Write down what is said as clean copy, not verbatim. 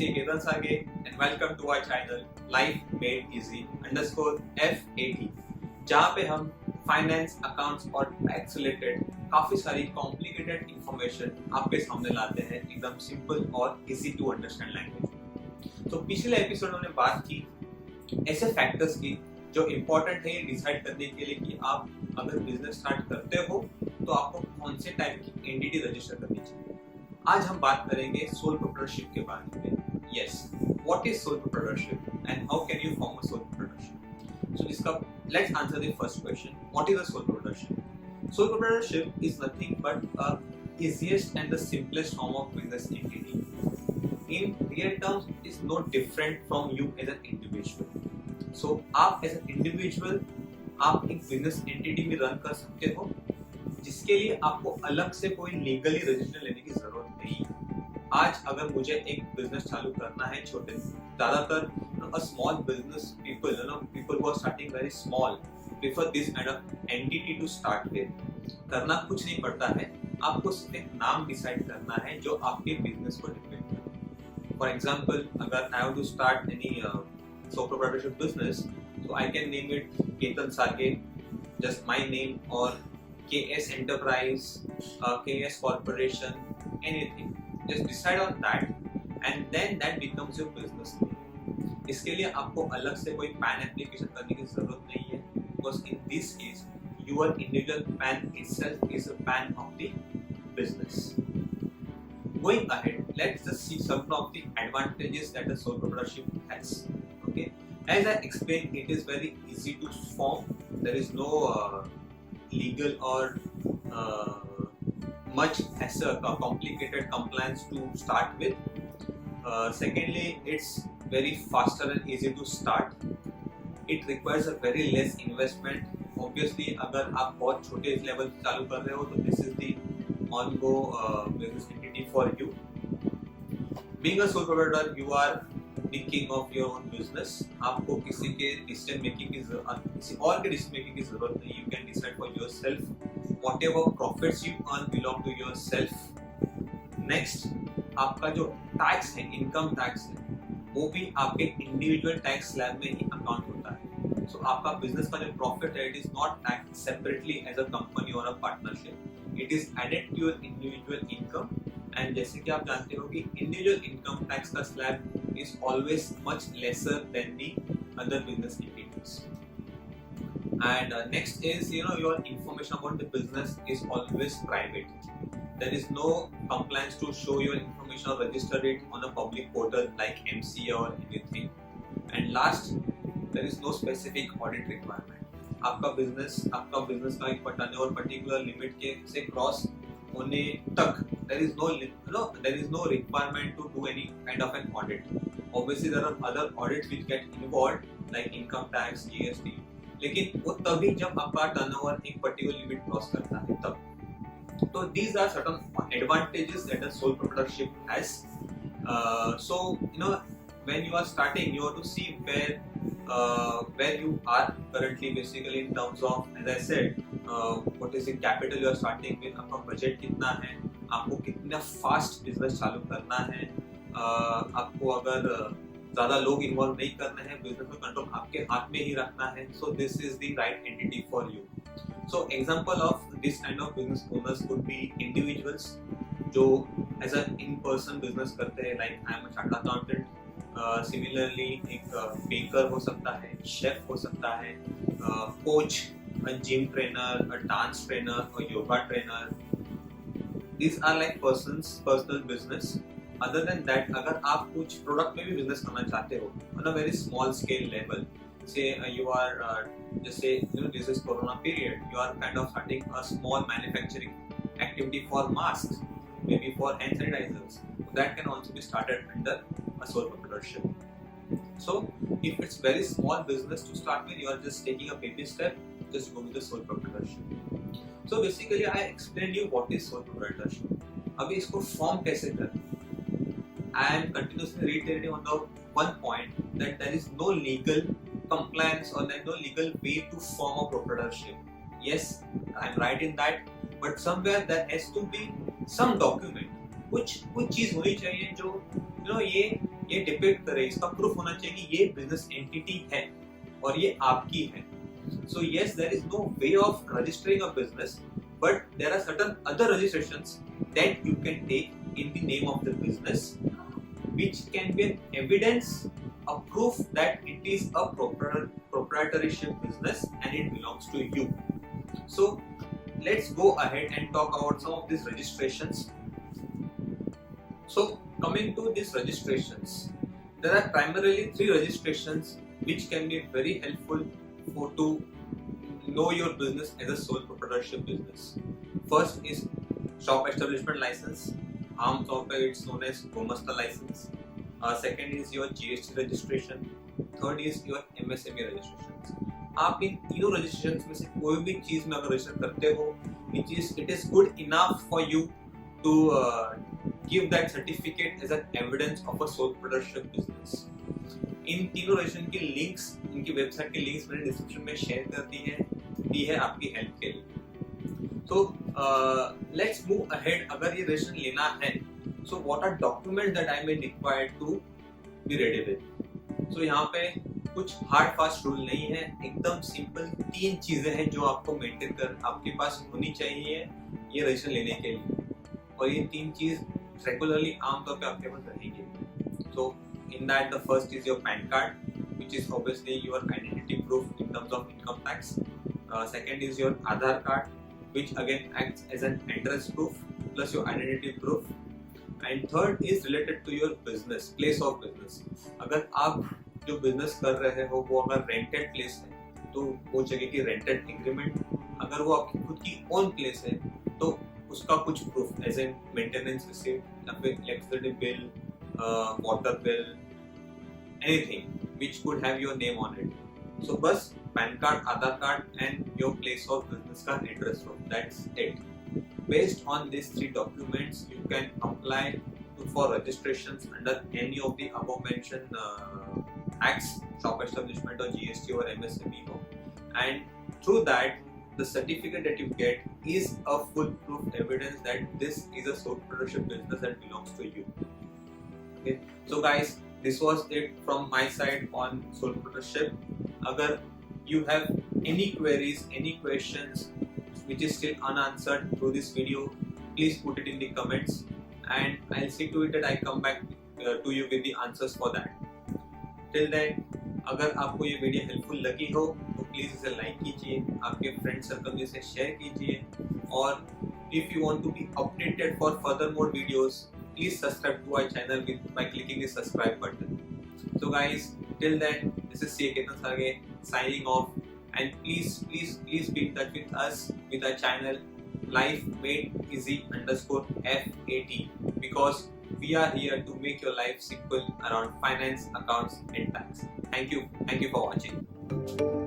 Mr. Ketan Sage and welcome to our channel Life Made Easy _FAT जहाँ पे हम finance, accounts और tax related काफी सारी कॉम्प्लिकेटेड इंफॉर्मेशन आपके सामने लाते हैं एकदम सिंपल और इजी टू अंडरस्टैंड लैंग्वेज। तो पिछले एपिसोड में हमने बात की ऐसे फैक्टर्स की जो इम्पोर्टेंट है डिसाइड करने के लिए कि आप अगर बिजनेस स्टार्ट करते हो तो आपको कौन से टाइप की एंटिटी रजिस्टर करनी चाहिए। आज हम बात करेंगे सोल प्रोप्राइटरशिप के बारे में। Yes, what is sole proprietorship and how can you form a sole proprietorship. So इसका let's answer the first question, what is a sole proprietorship. Sole proprietorship is nothing but a easiest and the simplest form of business entity. In real terms, it is no different from you as an individual. So आप as an individual आप एक business entity में run कर सकते हो जिसके लिए आपको अलग से कोई लीगली रजिस्ट्रेशन लेने की जरूरत नहीं। आज अगर मुझे एक बिजनेस चालू करना है छोटे, ज्यादातर small business people who are starting very small prefer this kind of entity to start with. करना कुछ नहीं पड़ता है, आपको सिर्फ एक नाम डिसाइड करना है जो आपके बिजनेस को डिपेंड करे। फॉर एग्जाम्पल, अगर I have to start any sole proprietorship business, so I can name it Ketan Sage, just my name, or KS Enterprise, KS Corporation, anything. Just decide on that and then that becomes your business name. इसके लिए आपको अलग से कोई pan application करने की जरूरत नहीं है, because in this case your individual PAN itself is a PAN of the business. Going ahead, let's just see some of the advantages that the sole proprietorship has. Okay, as I explained, it is very easy to form. There is no legal or much as a complicated compliance to start with. Secondly, it's very faster and easy to start. It requires a very less investment. Obviously, अगर आप बहुत छोटे level चालू कर रहे हो तो this is the on-go business entity for you. Being a sole proprietor, you are the king of your own business. आपको किसी के डिसीजन मेकिंग की किसी और के डिसीजन मेकिंग की जरूरत नहीं। You can decide for yourself. Whatever profits you earn belong to yourself. Next, आपका जो टैक्स है, इनकम टैक्स है, वो भी आपके इंडिविजुअल टैक्स स्लैब में ही अकाउंट होता है। सो आपका बिजनेस का जो प्रॉफिट है, it is not tax separately as a company और a partnership. It is added to your individual income. And जैसे कि आप जानते हो कि इंडिविजुअल इनकम टैक्स का slab is always much lesser than the other business entities. And next is, your information about the business is always private. There is no compliance to show your information or register it on a public portal like MCA or anything. And last, there is no specific audit requirement. आपका business का एक particular limit के से cross होने तक there is no requirement to do any kind of an audit. Obviously there are other audits which get involved like income tax, GST, लेकिन वो तभी जब आपका टर्नओवर एक पर्टिकुलर लिमिट क्रॉस करता है तब। तो these are certain advantages that a sole proprietorship has. So when you are starting, you have to see where you are currently, basically in terms of, as I said, what is the capital you are starting with, आपका budget कितना है, आपको कितना fast business चालू करना है, आपको अगर ज्यादा लोग इन्वॉल्व नहीं करना है, बिजनेस का कंट्रोल आपके हाथ में ही रखना है। So this is the right entity for you. So example of this kind of business owners could be individuals जो as a in person business करते हैं, like I am a chartered accountant. Similarly एक baker हो सकता है, chef हो सकता है, coach, gym trainer, a dance trainer और yoga trainer. These are like personal business. Other than that, अगर आप कुछ प्रोडक्ट में भी बिजनेस करना चाहते हो on a very small scale level, say you are just say this is corona period, you are kind of starting a small manufacturing activity for masks, maybe for hand sanitizers, that can also be started under a sole proprietorship. So if it's very small business to start with, you are just taking a baby step, just go with the sole proprietorship. So basically I explained you what is sole proprietorship. अभी इसको form कैसे करें? I am continuously reiterating on the one point that there is no legal compliance or there is no legal way to form a proprietorship. Yes, I am right in that, but somewhere there has to be some document, कुछ चीज होनी चाहिए जो ये ये depict करे, इसका proof होना चाहिए कि ये बिजनेस एंटिटी है और ये आपकी है. So yes, there is no way of registering a business, but there are certain other registrations that you can take in the name of the business, which can be an evidence, a proof that it is a proprietorship business and it belongs to you. So let's go ahead and talk about some of these registrations. So coming to these registrations, there are primarily 3 registrations which can be very helpful to know your business as a sole proprietorship business. First is shop establishment license. आमतौर पे it's known as Gomasta license. Second is your GST registration. Third is your MSME registration. आप इन तीनों registrations में से कोई भी चीज में अगर register करते हो, it is good enough for you to give that certificate as an evidence of a sole proprietorship business. इन तीनों रजिस्ट्रेशन की लिंक्स, इनकी वेबसाइट की लिंक्स मैंने डिस्क्रिप्शन में शेयर कर दी है आपकी हेल्प के लिए. तो लेट्स मूव अहेड. अगर ये रजिस्ट्रेशन लेना है, so what are documents that I may required to be ready with. सो यहाँ पे कुछ हार्ड फास्ट रूल नहीं है, एकदम सिंपल 3 चीजें हैं जो आपको मेंटेन कर आपके पास होनी चाहिए ये रजिस्ट्रेशन लेने के लिए, और ये 3 चीज रेगुलरली आमतौर पे आपके पास रहेंगी. So in that, the first is your PAN card, which is obviously your identity proof in terms of income tax. Second is your Aadhaar card, which again acts as an address proof plus your identity proof. And third is related to your business, place of business. अगर आप जो business कर रहे हो वो अगर rented place है तो वो जगह की rented agreement, अगर वो आपकी खुद की own place है तो उसका कुछ proof, as in maintenance receipt या फिर electricity bill, water bill, anything which could have your name on it. So बस PAN card, Aadhaar card and your place of business का address proof, that's it. Based on these 3 documents, you can apply for registrations under any of the above mentioned acts, shop establishment or GST or MSME, and through that the certificate that you get is a foolproof evidence that this is a sole proprietorship business that belongs to you. Okay, so guys, this was it from my side on sole proprietorship. Agar you have any queries, any questions which is still unanswered through this video, please put it in the comments and I'll see to it that I come back to you with the answers for that. Till then, अगर आपको ये video helpful लगी हो तो please इसे like कीजिए, आपके friend circle में इसे शेयर कीजिए, और if you want to be updated for further more videos, please subscribe to our channel by clicking the subscribe button. So guys, till then, this is CA Ketan Sarge signing off, and please be in touch with us with our channel Life Made Easy _FAT, because we are here to make your life simple around finance, accounts and tax. Thank you for watching.